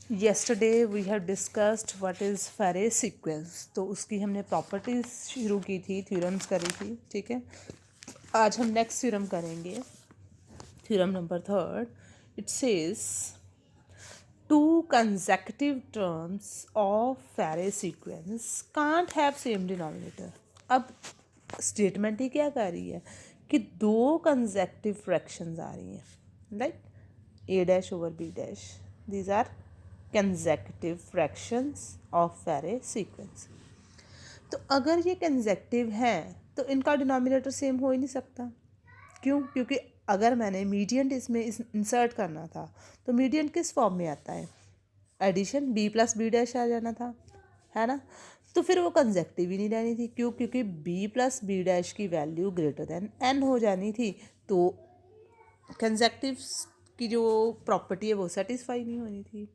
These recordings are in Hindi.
Yesterday we have discussed what is Farey sequence, तो उसकी हमने प्रॉपर्टीज शुरू की थी, थ्योरम्स करी थी, ठीक है। आज हम नेक्स्ट थ्योरम करेंगे, theorem number 3। It says two consecutive terms of Farey sequence can't have same denominator. अब स्टेटमेंट ही क्या कर रही है कि दो कंसेक्यूटिव फ्रैक्शंस आ रही हैं, right, a dash over b dash, these are consecutive fractions of Faraday sequence। तो अगर ये कंसेक्टिव हैं तो इनका डिनोमिनेटर सेम हो ही नहीं सकता। क्यों? क्योंकि अगर मैंने मीडियंट इसमें इंसर्ट करना था तो मीडियंट किस फॉर्म में आता है? Addition b plus b dash आ जाना था, है ना। तो फिर वो कंसेक्टिव ही नहीं रहनी थी। क्यों? क्योंकि b प्लस बी डैश की वैल्यू ग्रेटर देन n हो जानी थी। तो कंसेक्टिव की जो प्रॉपर्टी है वो सेटिस्फाई नहीं होनी थी।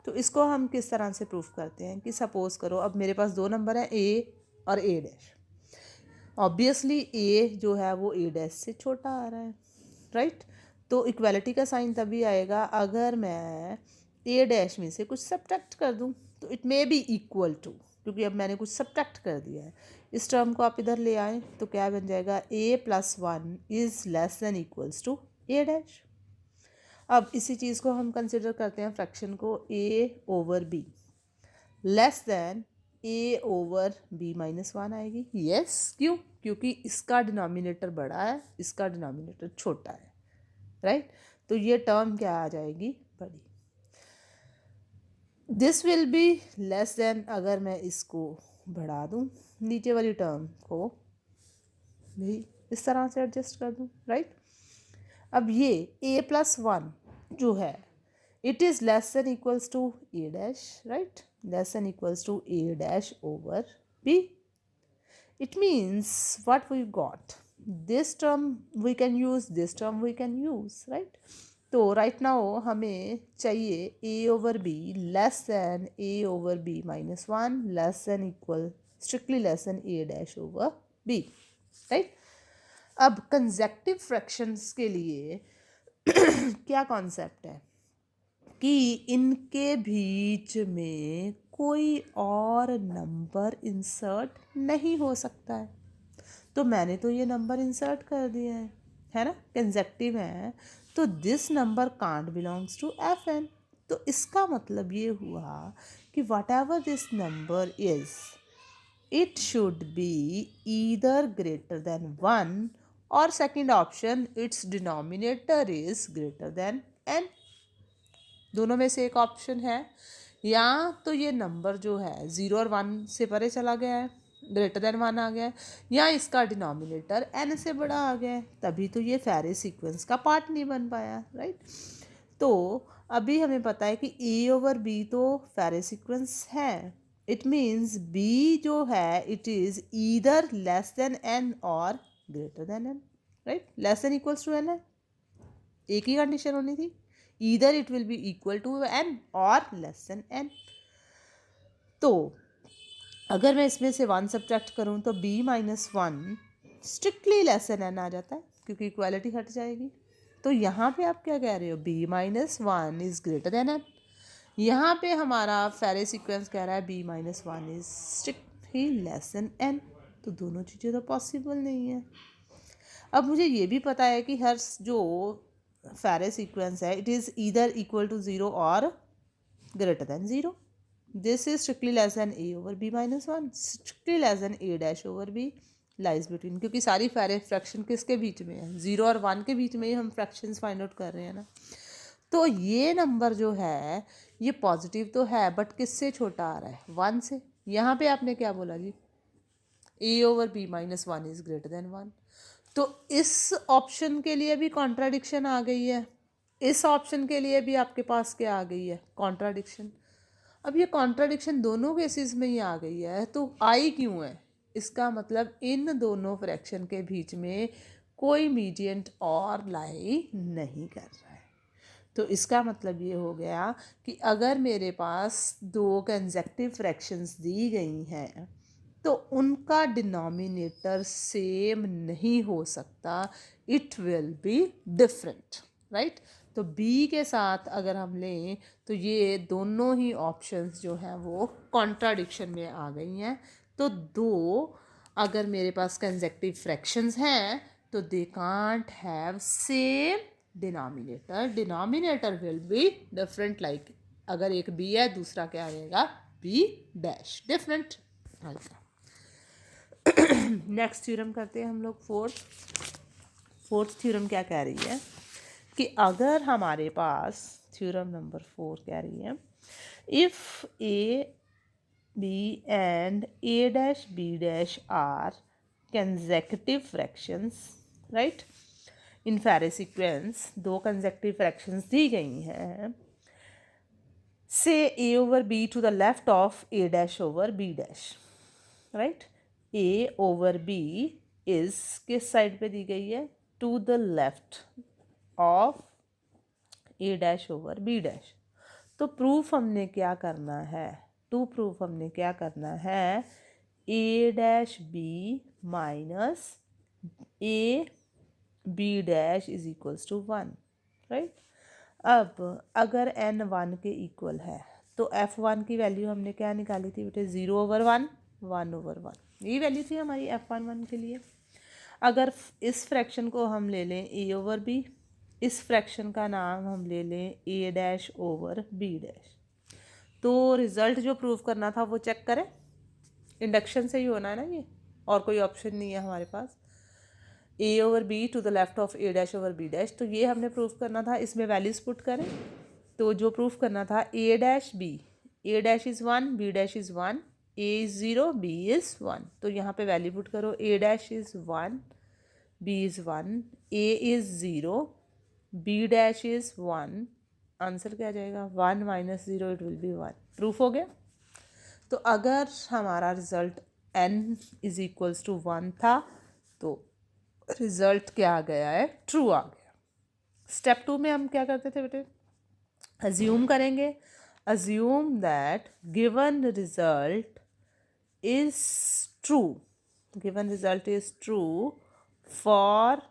तो इसको हम किस तरह से प्रूफ करते हैं कि सपोज करो अब मेरे पास दो नंबर है a और a डैश। ऑब्वियसली a जो है वो a डैश से छोटा आ रहा है, राइट। तो इक्वालिटी का साइन तभी आएगा अगर मैं a डैश में से कुछ सब्ट्रैक्ट कर दूं। तो it may be equal to, क्योंकि अब मैंने कुछ सब्ट्रैक्ट कर दिया है। इस टर्म को आप इधर ले आए तो क्या बन जाएगा? a plus 1 is less than equals to a dash. अब इसी चीज़ को हम कंसिडर करते हैं फ्रैक्शन को a over b less than a over b minus 1 आएगी। यस, क्यों? क्योंकि इसका डिनोमिनेटर बड़ा है, इसका डिनोमिनेटर छोटा है, राइट। तो ये टर्म क्या आ जाएगी? बड़ी। This will be less then, अगर मैं इसको बढ़ा दूं नीचे वाली टर्म को भी इस तरह से एडजस्ट कर दूं, राइट। अब ये a प्लस 1 जो है it is less than equals to a dash, right, less than equals to a dash over b। It means what we got, this term we can use, this term we can use, right। तो राइट नाउ हमें चाहिए a over b less than a over b minus 1 less than equal strictly less than a dash over b, right. अब कंसेक्टिव फ्रैक्शंस के लिए क्या कॉन्सेप्ट है कि इनके बीच में कोई और नंबर इंसर्ट नहीं हो सकता है। तो मैंने तो ये नंबर इंसर्ट कर दिया है ना, कंसेक्टिव है, तो this number can't belongs to F N. तो इसका मतलब ये हुआ कि whatever this number is it should be either greater than 1 or second option its denominator is greater than n। दोनों में से एक ऑप्शन है, या तो ये नंबर जो है 0 और 1 से परे चला गया है, ग्रेटर देन 1 आ गया है, या इसका डिनोमिनेटर n से बड़ा आ गया है, तभी तो ये फेरे सीक्वेंस का पार्ट नहीं बन पाया, राइट। तो अभी हमें पता है कि a ओवर b तो फेरे सीक्वेंस है। इट मीन्स b जो है it is either less than n और greater than n, right. Less than equals to n है, एक ही कंडीशन होनी थी, either it will be equal to n और लेस देन n। तो अगर मैं इसमें से 1 सब्ट्रैक्ट करूँ तो b minus 1 strictly less than n आ जाता है, क्योंकि इक्वालिटी हट जाएगी। तो यहाँ पे आप क्या कह रहे हो? b minus 1 is greater than n। यहाँ पे हमारा फेरे सीक्वेंस कह रहा है b minus 1 is strictly less than n। तो दोनों चीज़ें तो पॉसिबल नहीं है। अब मुझे ये भी पता है कि हर जो फेरे सीक्वेंस है it is either equal to 0 और greater than 0। This is strictly less than a over b minus 1, strictly less than a dash over b lies between, क्योंकि सारी फेरे फ्रैक्शन किसके बीच में है? 0 और 1 के बीच में ही हम फ्रैक्शंस फाइंड आउट कर रहे हैं ना। तो ये नंबर जो है ये पॉजिटिव तो है बट किससे छोटा आ रहा है? 1 से। यहाँ पे आपने क्या बोला जी? a over b minus 1 is greater than 1। तो इस ऑप्शन के लिए भी कॉन्ट्राडिक्शन आ गई है, इस ऑप्शन के लिए भी आपके पास क्या आ गई है? कॉन्ट्राडिक्शन। अब ये कॉन्ट्राडिक्शन दोनों केसेस में ही आ गई है, तो आई क्यों है? इसका मतलब इन दोनों फ्रैक्शन के बीच में कोई मीडियंट और लाई नहीं कर रहा है। तो इसका मतलब ये हो गया कि अगर मेरे पास दो कंसेक्टिव फ्रैक्शंस दी गई हैं तो उनका डिनोमिनेटर सेम नहीं हो सकता, it will be different, right. तो बी के साथ अगर हम लें तो ये दोनों ही ऑप्शंस जो हैं वो कॉन्ट्राडिक्शन में आ गई हैं। तो दो अगर मेरे पास कंसेक्टिव फ्रैक्शंस हैं तो they can't have same denominator, denominator will be different. Like अगर एक बी है दूसरा क्या आएगा, B dash, different. Next theorem करते हैं हम लोग फोर्थ थ्योरम क्या कह रही है कि अगर हमारे पास थ्योरम नंबर 4 कह रही है if a b and a dash b dash are consecutive fractions, right, in Farey sequence दो कंसेक्टिव फ्रैक्शंस दी गई हैं, say a over b to the left of a dash over b dash, right. A over b is किस साइड पे दी गई है, to the left of a dash over b dash. तो प्रूफ हमने क्या करना है, टू प्रूफ हमने क्या करना है, a dash b minus A B dash is equals to 1, right. अब अगर n 1 के इक्वल है तो f1 की वैल्यू हमने क्या निकाली थी बेटे, 0/1, 1/1, यही वैल्यू थी हमारी f1 के लिए। अगर इस फ्रैक्शन को हम ले लें a ओवर b, इस फ्रैक्शन का नाम हम ले लें a dash over b dash, तो रिज़ल्ट जो प्रूव करना था वो चेक करें। इंडक्शन से ही होना है ना ये, और कोई ऑप्शन नहीं है हमारे पास। a over b to the left of a dash over b dash, तो ये हमने प्रूफ करना था। इसमें वैल्यूज पुट करें तो जो प्रूफ करना था a dash b, a dash is 1, b dash is 1, a is 0, b is 1, तो यहाँ पे वैल्यू पुट करो, a dash is 1, b is 1, a is 0, b dash is 1, answer क्या आ जाएगा, 1 minus 0, it will be 1। Proof हो गया। तो अगर हमारा result n is equals to 1 था तो रिजल्ट क्या आ गया है, ट्रू आ गया। स्टेप 2 में हम क्या करते थे बेटे, अज्यूम करेंगे, assume that given result is true, given result is true for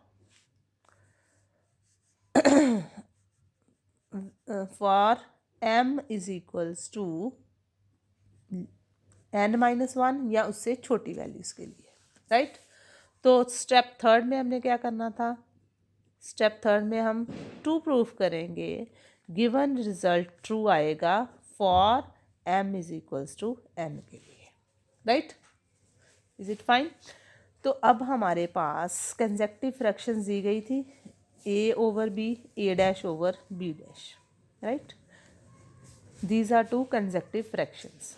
m is equals to n-1 या उससे छोटी वैल्यूज़ के लिए, राइट। तो स्टेप 3 में हमने क्या करना था, स्टेप 3 में हम टू प्रूफ करेंगे, गिवन रिजल्ट ट्रू आएगा for m is equals to n के लिए, राइट। Is it fine. तो अब हमारे पास कंसेक्टिव फ्रैक्शंस दी गई थी, a over b, a dash over b dash, right. These are two consecutive fractions.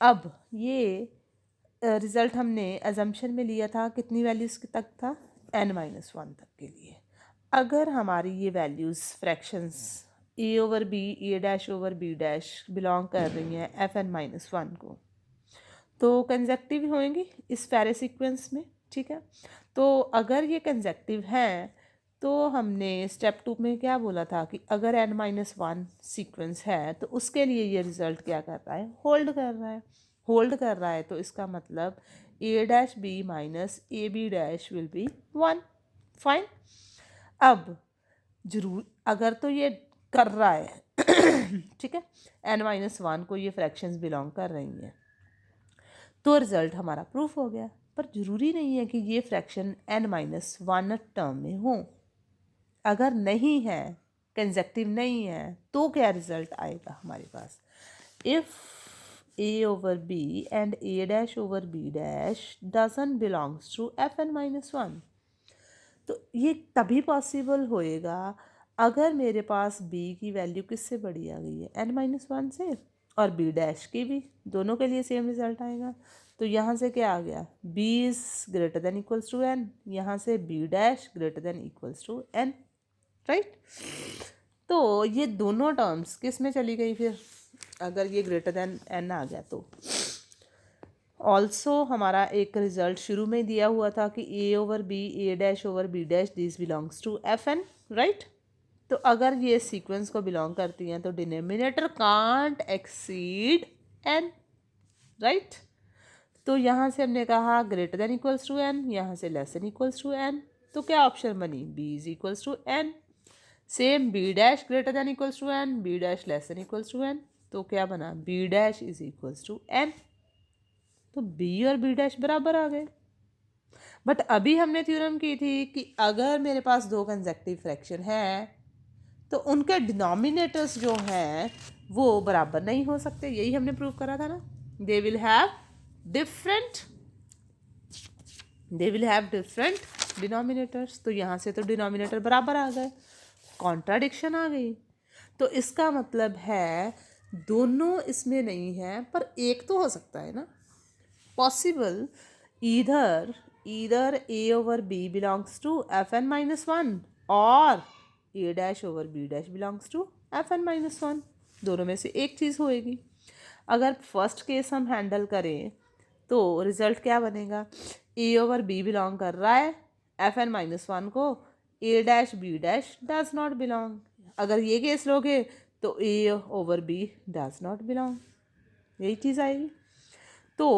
अब ये रिज़ल्ट हमने अजम्पशन में लिया था कितनी वैल्यूज़ तक था, n-1 तक के लिए। अगर हमारी ये values fractions a over b, a dash over b dash belong कर रही हैं fn-1 को, तो कंसेक्टिव होंगी इस फेरे सीक्वेंस में, ठीक है। तो अगर ये कंसेक्टिव हैं तो हमने स्टेप 2 में क्या बोला था कि अगर n-1 सीक्वेंस है तो उसके लिए ये रिज़ल्ट क्या कर रहा है, होल्ड कर रहा है। होल्ड कर रहा है तो इसका मतलब a dash b minus A B dash will be 1, fine. अब जरूर अगर तो ये कर रहा है ठीक है, n-1 को ये फ्रैक्शंस बिलोंग कर रही हैं तो रिज़ल्ट हमारा प्रूफ हो गया। पर ज़रूरी नहीं है कि ये फ्रैक्शन n-1 टर्म में हो। अगर नहीं है, कंसेक्टिव नहीं है, तो क्या रिज़ल्ट आएगा हमारे पास, if a over b and a dash over b dash doesn't belongs to fn-1। तो ये तभी पॉसिबल होएगा अगर मेरे पास b की वैल्यू किससे बड़ी आ गई है, n-1 से, और b डैश की भी, दोनों के लिए सेम रिजल्ट आएगा। तो यहाँ से क्या आ गया, b is greater than equals to n, यहाँ से b dash greater than equals to n, right. तो ये दोनों टर्म्स किस में चली गई फिर, अगर ये ग्रेटर देन n आ गया तो। ऑल्सो हमारा एक रिजल्ट शुरू में दिया हुआ था कि a over b, a dash over b dash this belongs to fn, right. तो अगर ये सीक्वेंस को बिलोंग करती हैं तो denominator can't exceed n, right. तो यहाँ से हमने कहा greater than equals to n, यहाँ से less than equals to n, तो क्या ऑप्शन बनी, b is equals to n। Same b dash greater than equals to n, b dash less than equals to n, तो क्या बना b dash is equals to n, तो बी और बी डैश बराबर आ गए। बट अभी हमने थ्योरम की थी कि अगर मेरे पास दो कंसेक्टिव फ्रैक्शन है तो उनके डिनोमिनेटर्स जो हैं वो बराबर नहीं हो सकते, यही हमने प्रूव करा था ना। They will have different denominators, तो यहाँ से तो डिनोमिनेटर बराबर आ गए, कॉन्ट्राडिक्शन आ गई। तो इसका मतलब है दोनों इसमें नहीं है पर एक तो हो सकता है ना, possible either a over b belongs to fn minus 1 और a dash over b dash belongs to fn minus 1, दोनों में से एक चीज़ होएगी। अगर फर्स्ट केस हम हैंडल करें तो रिजल्ट क्या बनेगा, a over b बिलोंग कर रहा है fn माइनस 1 को, a dash b dash does not belong. अगर ये केस लोगे तो a over b does not belong, यही चीज़ आएगी। तो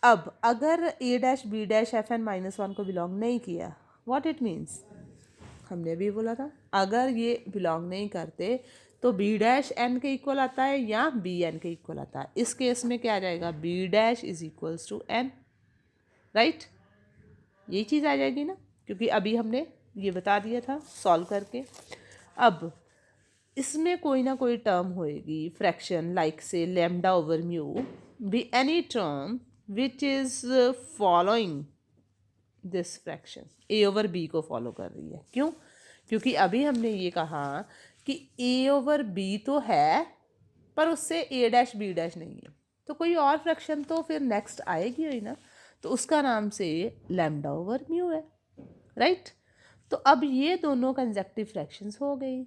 अब अगर a dash b dash f n minus 1 को बिलोंग नहीं किया, व्हाट इट मीन्स, हमने भी बोला था अगर ये बिलोंग नहीं करते तो b डैश n के इक्वल आता है या b n के इक्वल आता है। इस केस में क्या आ जाएगा, b dash is equals to n, right, यही चीज़ आ जाएगी ना, क्योंकि अभी हमने ये बता दिया था सॉल्व करके। अब इसमें कोई ना कोई टर्म होएगी फ्रैक्शन लाइक से lambda over mu, b any term which is following this fraction, a over b को फॉलो कर रही है। क्यों, क्योंकि अभी हमने ये कहा कि ए ओवर बी तो है पर उससे ए डैश बी डैश नहीं है, तो कोई और फ्रैक्शन तो फिर नेक्स्ट आएगी ही ना, तो उसका नाम से लैम्डा ओवर म्यू है, राइट। तो अब ये दोनों कंसेक्टिव फ्रैक्शंस हो गई,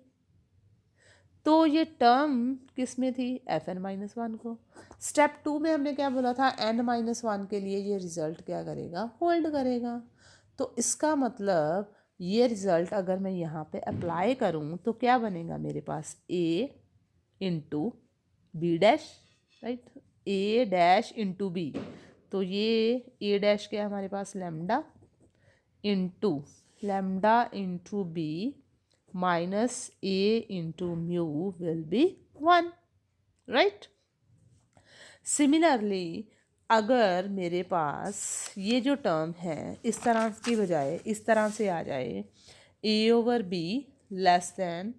तो ये टर्म किस में थी, एफ एन माइनस 1 को। स्टेप 2 में हमने क्या बोला था, एन माइनस 1 के लिए ये रिजल्ट क्या करेगा, होल्ड करेगा। तो इसका मतलब ये रिजल्ट अगर मैं यहाँ पे अप्लाई करूँ तो क्या बनेगा मेरे पास, a into b dash, right, a dash into b, तो ये ए डैश क्या है हमारे पास, lambda into b minus a into mu will be 1, right. Similarly अगर मेरे पास ये जो टर्म है इस तरह की बजाय इस तरह से आ जाए, a over b less than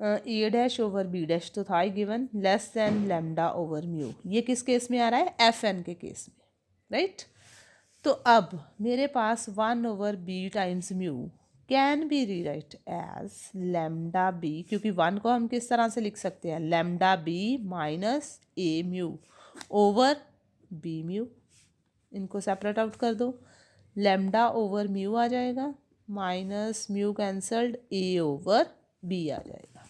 a dash over b dash तो था ही given, less than lambda over mu, ये किस केस में आ रहा है, एफ एन के केस में, राइट। तो अब मेरे पास 1 over b times mu can be rewrite as lambda b, क्योंकि 1 को हम किस तरह से लिख सकते हैं, लैम्डा बी माइनस ए म्यू ओवर बी म्यू, इनको सेपरेट आउट कर दो, लैम्डा ओवर म्यू आ जाएगा माइनस म्यू कैंसल्ड, ए ओवर बी आ जाएगा।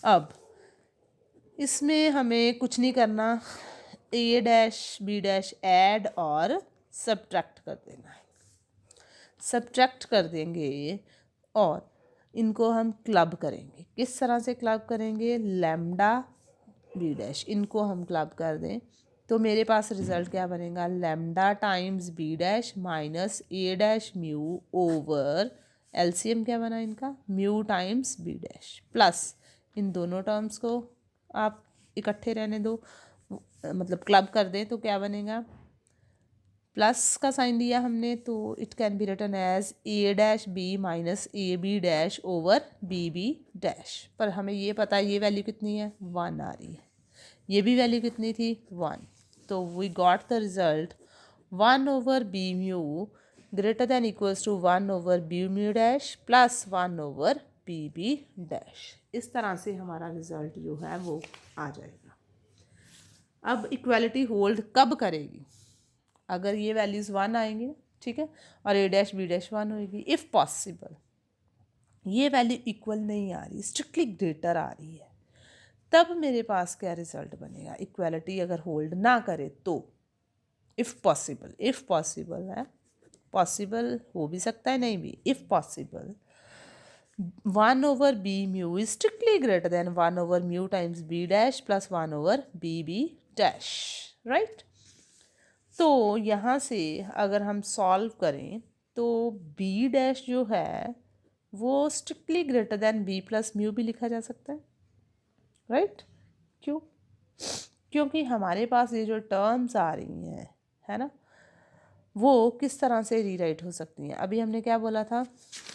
अब इसमें हमें कुछ नहीं करना, ए डैश बी डैश ऐड और सब्ट्रैक्ट कर देना है, सब्ट्रैक्ट कर देंगे और इनको हम क्लब करेंगे। किस तरह से क्लब करेंगे, लैम्डा बी डैश इनको हम क्लब कर दें तो मेरे पास रिजल्ट क्या बनेगा, lambda times b dash minus a dash mu over LCM क्या बना इनका, mu times b dash, plus इन दोनों टर्म्स को आप इकट्ठे रहने दो, मतलब क्लब कर दें तो क्या बनेगा, प्लस का साइन दिया हमने तो it can be written as a dash b minus A B dash over b b dash, पर हमें ये पता है ये वैल्यू कितनी है, 1 आ रही है, ये भी वैल्यू कितनी थी, 1, तो we got the result 1 over b mu greater than equals to 1 over b mu dash plus 1 over b b dash. इस तरह से हमारा रिजल्ट जो है वो आ जाएगा। अब इक्वालिटी होल्ड कब करेगी, अगर ये वैल्यूज़ 1 आएंगे, ठीक है, और ए डैश बी डैश 1 होएगी, इफ़ पॉसिबल ये वैल्यू इक्वल नहीं आ रही, स्ट्रिक्टली ग्रेटर आ रही है, तब मेरे पास क्या रिजल्ट बनेगा, इक्वालिटी अगर होल्ड ना करे तो, इफ़ पॉसिबल है, पॉसिबल हो भी सकता है नहीं भी, if possible 1 over b mu is strictly greater than 1 over mu times b dash plus 1 over b b dash, right. तो यहाँ से अगर हम सॉल्व करें तो बी डैश जो है वो strictly greater than b plus mu भी लिखा जा सकता है, राइट? क्यों? क्योंकि हमारे पास ये जो टर्म्स आ रही हैं, है ना, वो किस तरह से रीराइट हो सकती हैं? अभी हमने क्या बोला था,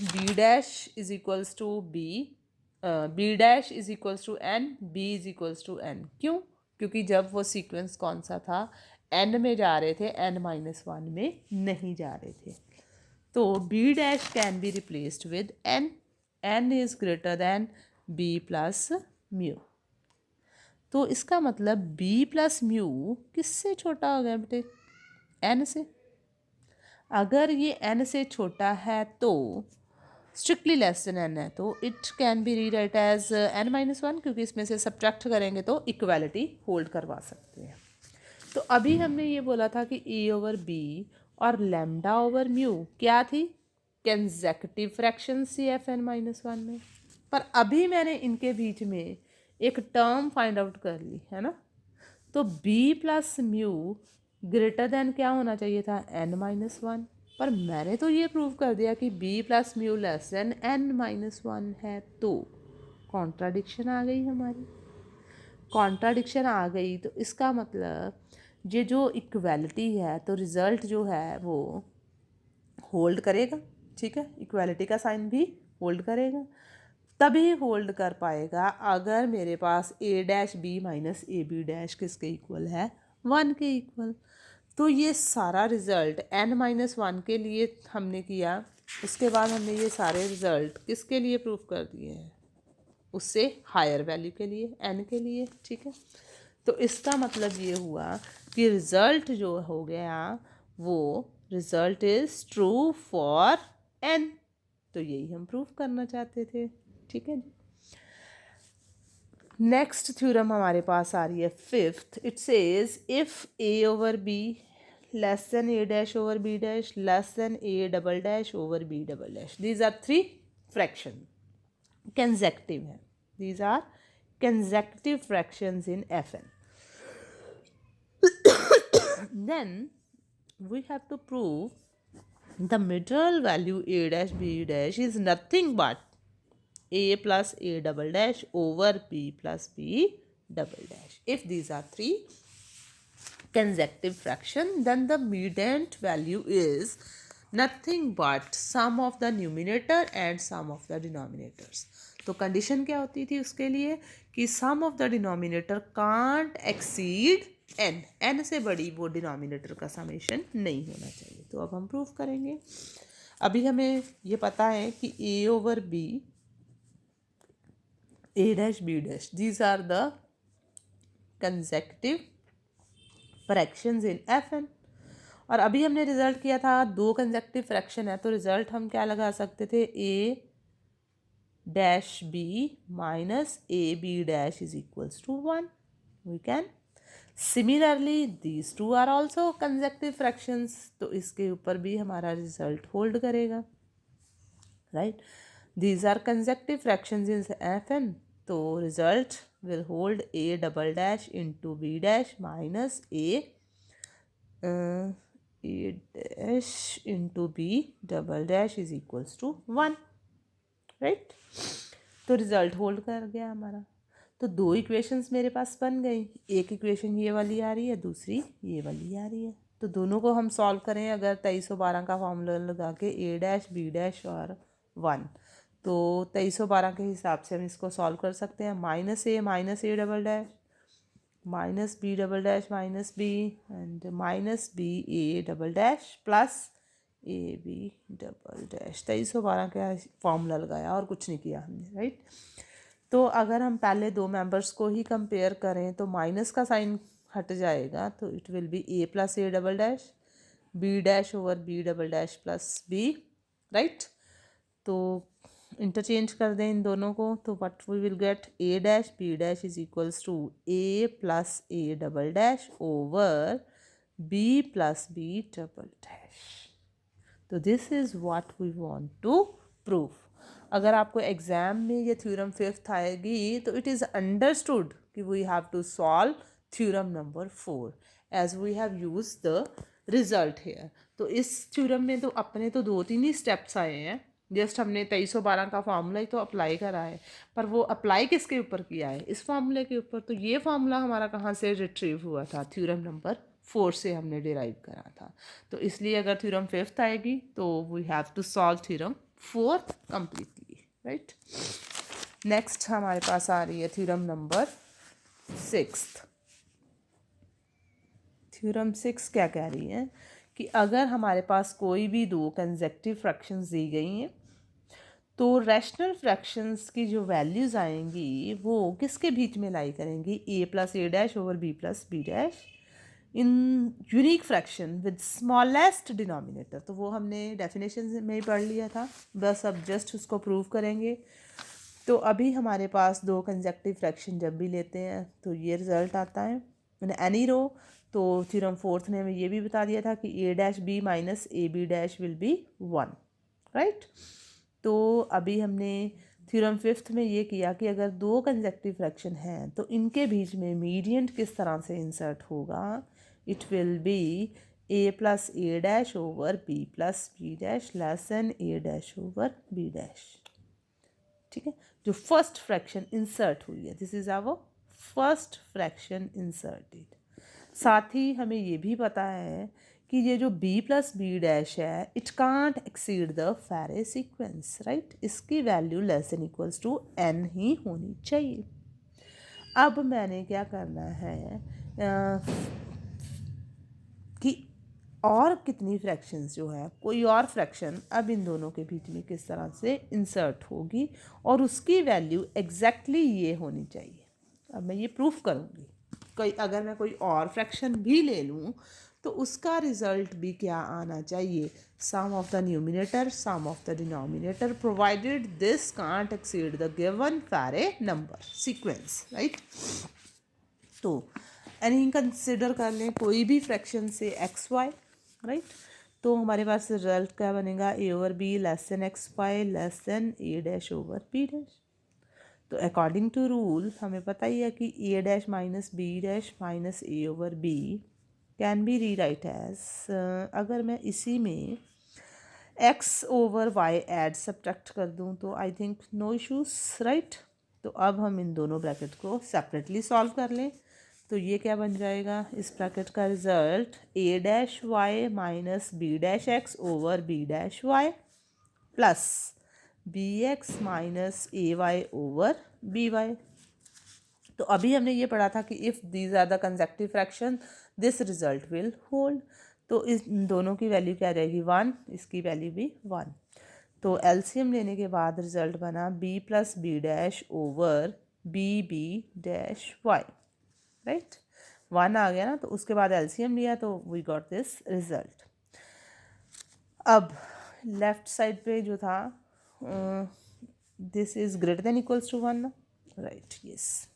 b dash is equals to b, b dash is equals to n, b is equals to n. क्यों? क्योंकि जब वो सीक्वेंस कौन सा था, एन में जा रहे थे, एन माइनस वन में नहीं जा रहे थे। तो b dash can be replaced with n, n is greater than b plus mu. तो इसका मतलब बी प्लस म्यू किससे छोटा हो गया बेटे? एन से। अगर ये एन से छोटा है तो स्ट्रिक्टली लेस देन एन है, तो it can be rewrite as n minus one, क्योंकि इसमें से सब्ट्रैक्ट करेंगे तो इक्वालिटी होल्ड करवा सकते हैं। तो अभी हमने ये बोला था कि ए ओवर बी और लैम्डा ओवर म्यू क्या थी? कंसेक्यूटिव फ्रैक्शंस थी एफ एन माइनस वन में। पर अभी मैंने इनके बीच में एक टर्म फाइंड आउट कर ली है ना, तो b plus mu greater than क्या होना चाहिए था? N minus one. पर मैंने तो ये प्रूव कर दिया कि b plus mu less than n minus one है, तो कॉन्ट्राडिक्शन आ गई हमारी। कॉन्ट्राडिक्शन आ गई तो इसका मतलब ये जो इक्वालिटी है, तो रिज़ल्ट जो है वो होल्ड करेगा, ठीक है, इक्वालिटी का साइन भी होल्ड करेगा। तभी होल्ड कर पाएगा अगर मेरे पास a dash b minus A B dash किसके इक्वल है? वन के इक्वल। तो ये सारा रिज़ल्ट एन माइनस वन के लिए हमने किया, उसके बाद हमने ये सारे रिज़ल्ट किसके लिए प्रूव कर दिए हैं? उससे हायर वैल्यू के लिए, एन के लिए, ठीक है। तो इसका मतलब ये हुआ कि रिज़ल्ट जो हो गया वो result is true for n. तो यही हम प्रूव करना चाहते थे, ठीक है जी। नेक्स्ट थ्योरम हमारे पास आ रही है fifth. It says if a over b less than a dash over b dash less than a double dash over b double dash, these are three fraction, consecutive है, these are consecutive fractions in Fn. Then we have to prove the middle value a dash b dash is nothing but a plus a double dash over b plus b double dash. If these are three consecutive fraction, then the midpoint value is nothing but sum of the numerator and sum of the denominators. तो कंडीशन क्या होती थी उसके लिए कि sum of the denominator can't exceed n, n से बड़ी वो डिनोमिनेटर का समेशन नहीं होना चाहिए। तो अब हम प्रूव करेंगे। अभी हमें ये पता है कि a over b, a dash b dash, these are the consecutive fractions in f n. और अभी हमने रिजल्ट किया था दो कंसेक्यूटिव फ्रैक्शन है, तो रिजल्ट हम क्या लगा सकते थे? A dash b minus A B dash is equals to one. We can similarly these two are also consecutive fractions, तो इसके ऊपर भी हमारा रिजल्ट होल्ड करेगा, right? These are consecutive fractions in f N, तो result will hold a double dash into b dash minus a dash into b double dash is equals to 1, right? तो रिजल्ट होल्ड कर गया हमारा। तो दो इक्वेशंस मेरे पास बन गई, एक इक्वेशन ये वाली आ रही है, दूसरी ये वाली आ रही है। तो दोनों को हम सॉल्व करें अगर 2312 का फॉर्मूला लगा के ए डैश बी डैश और 1, तो 2312 के हिसाब से हम इसको सॉल्व कर सकते हैं। Minus a double dash minus b double dash minus b and minus b a double dash plus a b double dash. 2312 का फॉर्मूला लगाया और कुछ नहीं किया हमने, राइट? तो अगर हम पहले दो मेंबर्स को ही कंपेयर करें तो माइनस का साइन हट जाएगा, तो it will be a plus a double dash b dash over b double dash plus b, right? तो इंटरचेंज कर दें इन दोनों को, तो what we will get? A dash b dash is equals to a plus a double dash over b plus b double dash. तो this is what we want to prove. अगर आपको एग्जाम में ये थ्योरम फिफ्थ आएगी तो इट इज़ अंडरस्टूड कि we have to solve theorem number 4 as we have use the result here. तो इस थ्योरम में तो अपने तो 2-3 ही स्टेप्स आए हैं, जस्ट हमने 2312 का फार्मूला ही तो अप्लाई करा है, पर वो अप्लाई किसके ऊपर किया है, इस फार्मूले के ऊपर। तो ये फार्मूला हमारा कहाँ से रिट्रीव हुआ था, थ्योरम नंबर 4 से हमने डिराइव करा था। तो इसलिए अगर थ्योरम 5th आएगी तो we have to solve theorem 4 completely, right. Next हमारे पास आ रही है थ्योरम नंबर 6। थ्योरम 6 क्या कह रही है कि अगर हमारे पास कोई भी दो कंसेक्यूटिव फ्रैक्शंस दी गई हैं तो रैशनल फ्रैक्शंस की जो वैल्यूज़ आएंगी वो किसके बीच में लाई करेंगी, a plus a dash over b plus b dash in unique fraction with smallest denominator. तो वो हमने डेफिनेशन में ही पढ़ लिया था, बस अब जस्ट उसको प्रूव करेंगे। तो अभी हमारे पास दो कंसेक्यूटिव फ्रैक्शन जब भी लेते हैं तो ये रिजल्ट आता है मैंने एनी रो। तो थ्योरम 4 ने हमें ये भी बता दिया था कि a dash b minus A B dash will be 1, right. तो अभी हमने थ्योरम 5 में ये किया कि अगर दो कंसेक्यूटिव फ्रैक्शन हैं तो इनके बीच में मीडियंट किस तरह से इंसर्ट होगा, it will be a plus a dash over b plus b dash less than a dash over b dash, ठीक है। जो फर्स्ट फ्रैक्शन इंसर्ट हुई है, this is our first fraction inserted. साथ ही हमें ये भी पता है कि ये जो b प्लस बी डैश है it can't exceed the Farey sequence, right. इसकी value less than equals to n ही होनी चाहिए। अब मैंने क्या करना है कि और कितनी फ्रैक्शंस जो है, कोई और फ्रैक्शन अब इन दोनों के बीच में किस तरह से इंसर्ट होगी और उसकी वैल्यू एग्जैक्टली ये होनी चाहिए। अब मैं ये प्रूफ करूँगी। कोई अगर मैं कोई और फ्रैक्शन भी ले लूँ तो उसका रिजल्ट भी क्या आना चाहिए, sum of the numerator sum of the denominator provided this can't exceed the given Farey number sequence, right. तो एनी कंसिडर कर लें कोई भी फ्रैक्शन से एक्स वाई, राइट। तो हमारे पास रिजल्ट क्या बनेगा, a over b less than x y less than a dash over b dash. तो अकॉर्डिंग टू रूल हमें पता ही है कि a dash minus b dash minus a over b can be rewrite as, अगर मैं इसी में x over y add subtract कर दूं तो I think no issues, right. तो अब हम इन दोनों ब्रैकेट को सेपरेटली सॉल्व कर लें। तो ये क्या बन जाएगा, इस ब्रैकेट का result a dash y minus b dash x over b dash y plus b x minus a y over b y. तो अभी हमने ये पढ़ा था कि if these are the consecutive fraction this result will hold. तो इस दोनों की वैल्यू क्या आ जाएगी 1, इसकी वैल्यू भी 1। तो एलसीएम लेने के बाद रिजल्ट बना b plus b dash over b b dash y, right. 1 आ गया ना, तो उसके बाद एलसीएम लिया तो वी गॉट दिस रिजल्ट। अब लेफ्ट साइड पे जो था this is greater than equals to 1 ना, राइट, यस।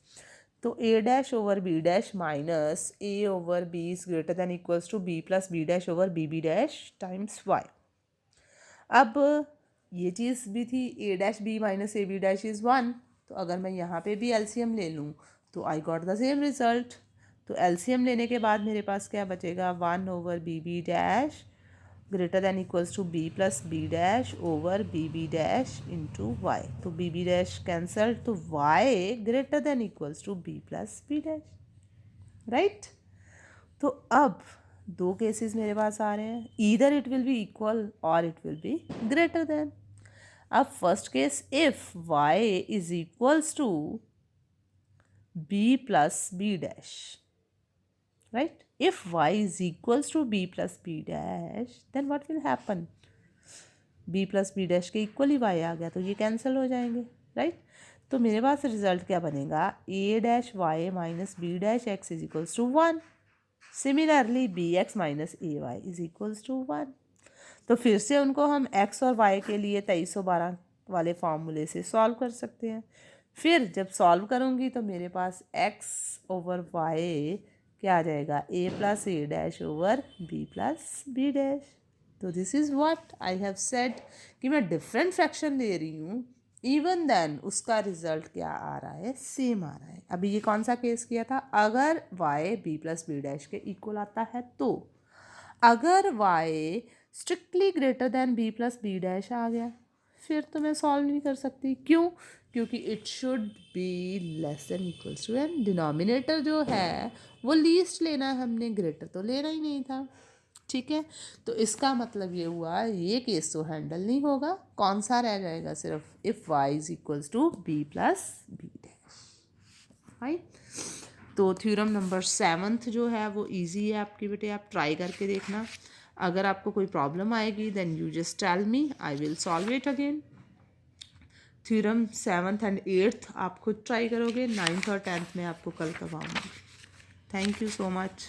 तो a dash over b dash minus a over b is greater than equals to b plus b dash over b b dash times y. अब ये चीज़ भी थी a dash b minus A B dash is 1, तो अगर मैं यहाँ पे भी एलसीएम ले लूँ तो I got the same result. तो एलसीएम लेने के बाद मेरे पास क्या बचेगा, 1 over b b dash greater than equals to b plus b dash over b b dash into y. तो बी बी डैश कैंसल, तो y greater than equals to b plus b dash, right. तो अब दो केसेस मेरे पास आ रहे हैं, either it will be equal और it will B greater than. अब first case if y is equals to b plus b dash, right. If y is equals to b plus b dash then what will happen, b plus b dash के इक्वल ही y आ गया तो ये कैंसिल हो जाएंगे, राइट। तो मेरे पास रिजल्ट क्या बनेगा, a dash y minus b dash x is equals to 1। Similarly b x minus a y is equals to 1। तो फिर से उनको हम x और y के लिए 2312 वाले फार्मूले से सॉल्व कर सकते हैं। फिर जब सॉल्व करूँगी तो मेरे पास x ओवर y क्या आ जाएगा, a plus a dash over b plus b dash. तो this is what I have said कि मैं डिफरेंट फ्रैक्शन ले रही हूँ, इवन देन उसका रिजल्ट क्या आ रहा है, सेम आ रहा है। अभी ये कौन सा केस किया था, अगर y b plus b dash के इक्वल आता है तो, अगर y strictly greater than b plus b dash आ गया फिर तो मैं सॉल्व नहीं कर सकती। क्यों? क्योंकि it should be less than equals to n. Denominator जो है वो लीस्ट लेना है हमने, ग्रेटर तो लेना ही नहीं था। ठीक है, तो इसका मतलब ये हुआ ये केस तो हैंडल नहीं होगा। कौन सा रह जाएगा? सिर्फ if y is equals to b plus b dash. Right, तो थ्योरम नंबर 7 जो है वो इजी है आपकी बेटे, आप ट्राई करके देखना। अगर आपको कोई प्रॉब्लम आएगी then you just tell me, I will solve it again. Theorem 7th and 8th आप खुद ट्राई करोगे, 9th और 10th में आपको कल करवाऊंगी। Thank you so much.